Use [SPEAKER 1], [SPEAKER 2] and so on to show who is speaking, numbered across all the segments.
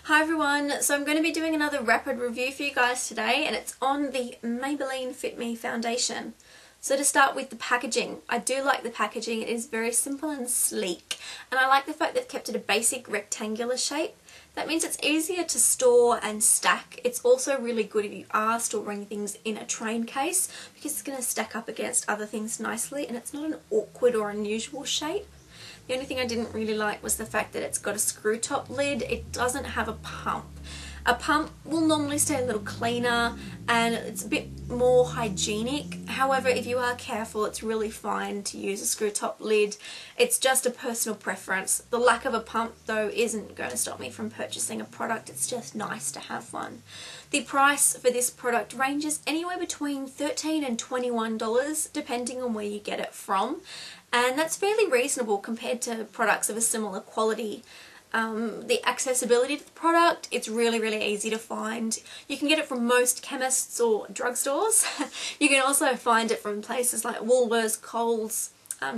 [SPEAKER 1] Hi everyone, so I'm going to be doing another rapid review for you guys today, and it's on the Maybelline Fit Me foundation. So to start with the packaging, I do like the packaging. It is very simple and sleek, and I like the fact they've kept it a basic rectangular shape. That means it's easier to store and stack. It's also really good if you are storing things in a train case because it's going to stack up against other things nicely, and it's not an awkward or unusual shape. The only thing I didn't really like was the fact that it's got a screw top lid. It doesn't have a pump. A pump will normally stay a little cleaner and it's a bit more hygienic. However, if you are careful, it's really fine to use a screw top lid. It's just a personal preference. The lack of a pump though isn't going to stop me from purchasing a product. It's just nice to have one. The price for this product ranges anywhere between $13 and $21 depending on where you get it from. And that's fairly reasonable compared to products of a similar quality. The accessibility to the product, it's really easy to find. You can get it from most chemists or drugstores. You can also find it from places like Woolworths, Coles,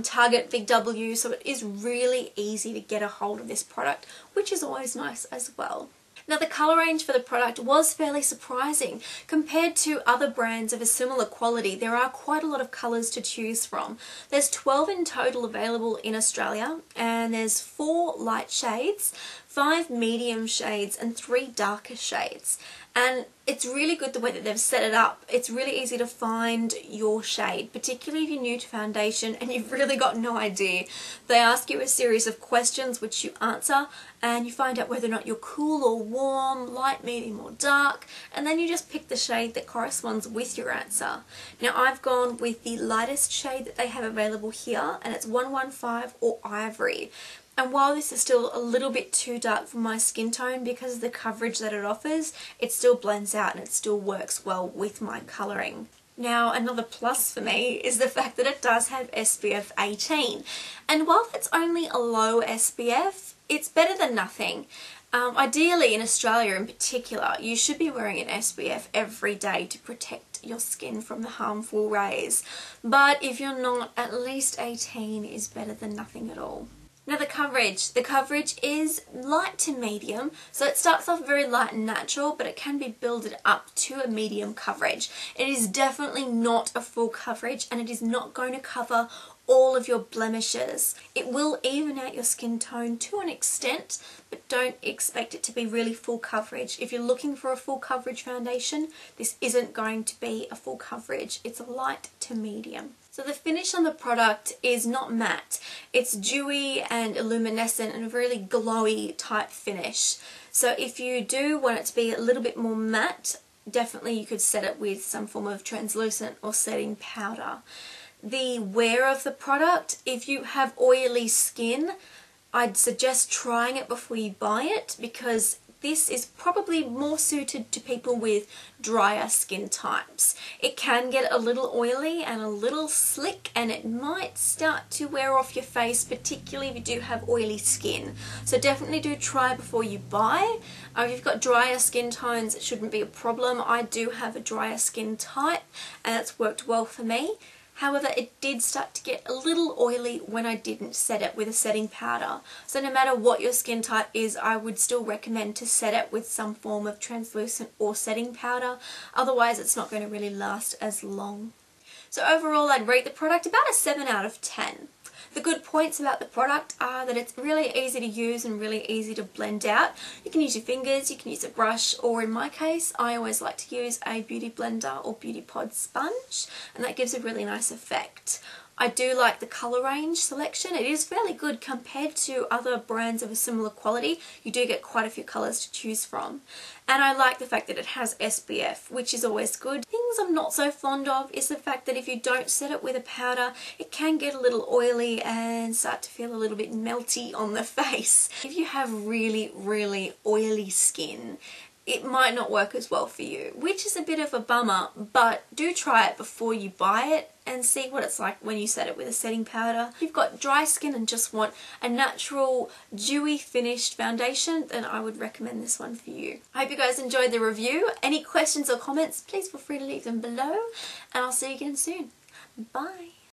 [SPEAKER 1] Target, Big W, so it is really easy to get a hold of this product, which is always nice as well. Now the colour range for the product was fairly surprising. Compared to other brands of a similar quality, there are quite a lot of colours to choose from. There's 12 in total available in Australia, and there's 4 light shades, 5 medium shades and 3 darker shades. And it's really good the way that they've set it up. It's really easy to find your shade, particularly if you're new to foundation and you've really got no idea. They ask you a series of questions which you answer, and you find out whether or not you're cool or warm, light, medium or dark, and then you just pick the shade that corresponds with your answer. Now I've gone with the lightest shade that they have available here, and it's 115 or Ivory. And while this is still a little bit too dark for my skin tone because of the coverage that it offers, it still blends out and it still works well with my colouring. Now another plus for me is the fact that it does have SPF 18. And while it's only a low SPF, it's better than nothing. Ideally in Australia in particular, you should be wearing an SPF every day to protect your skin from the harmful rays. But if you're not, at least 18 is better than nothing at all. Now the coverage is light to medium, so it starts off very light and natural, but it can be builded up to a medium coverage. It is definitely not a full coverage, and it is not going to cover all of your blemishes. It will even out your skin tone to an extent, but don't expect it to be really full coverage. If you're looking for a full coverage foundation, this isn't going to be a full coverage. It's a light to medium. So the finish on the product is not matte. It's dewy and luminescent and a really glowy type finish. So if you do want it to be a little bit more matte, definitely you could set it with some form of translucent or setting powder. The wear of the product, if you have oily skin, I'd suggest trying it before you buy it, because this is probably more suited to people with drier skin types. It can get a little oily and a little slick, and it might start to wear off your face, particularly if you do have oily skin. So definitely do try before you buy. If you've got drier skin tones, it shouldn't be a problem. I do have a drier skin type, and it's worked well for me. However, it did start to get a little oily when I didn't set it with a setting powder. So no matter what your skin type is, I would still recommend to set it with some form of translucent or setting powder. Otherwise, it's not going to really last as long. So overall, I'd rate the product about a 7 out of 10. The good points about the product are that it's really easy to use and really easy to blend out. You can use your fingers, you can use a brush, or in my case, I always like to use a beauty blender or beauty pod sponge, and that gives a really nice effect. I do like the colour range selection. It is fairly good compared to other brands of a similar quality. You do get quite a few colours to choose from. And I like the fact that it has SPF, which is always good. Things I'm not so fond of is the fact that if you don't set it with a powder, it can get a little oily and start to feel a little bit melty on the face. If you have really oily skin, it might not work as well for you, which is a bit of a bummer, but do try it before you buy it and see what it's like when you set it with a setting powder. If you've got dry skin and just want a natural, dewy finished foundation, then I would recommend this one for you. I hope you guys enjoyed the review. Any questions or comments, please feel free to leave them below, and I'll see you again soon. Bye!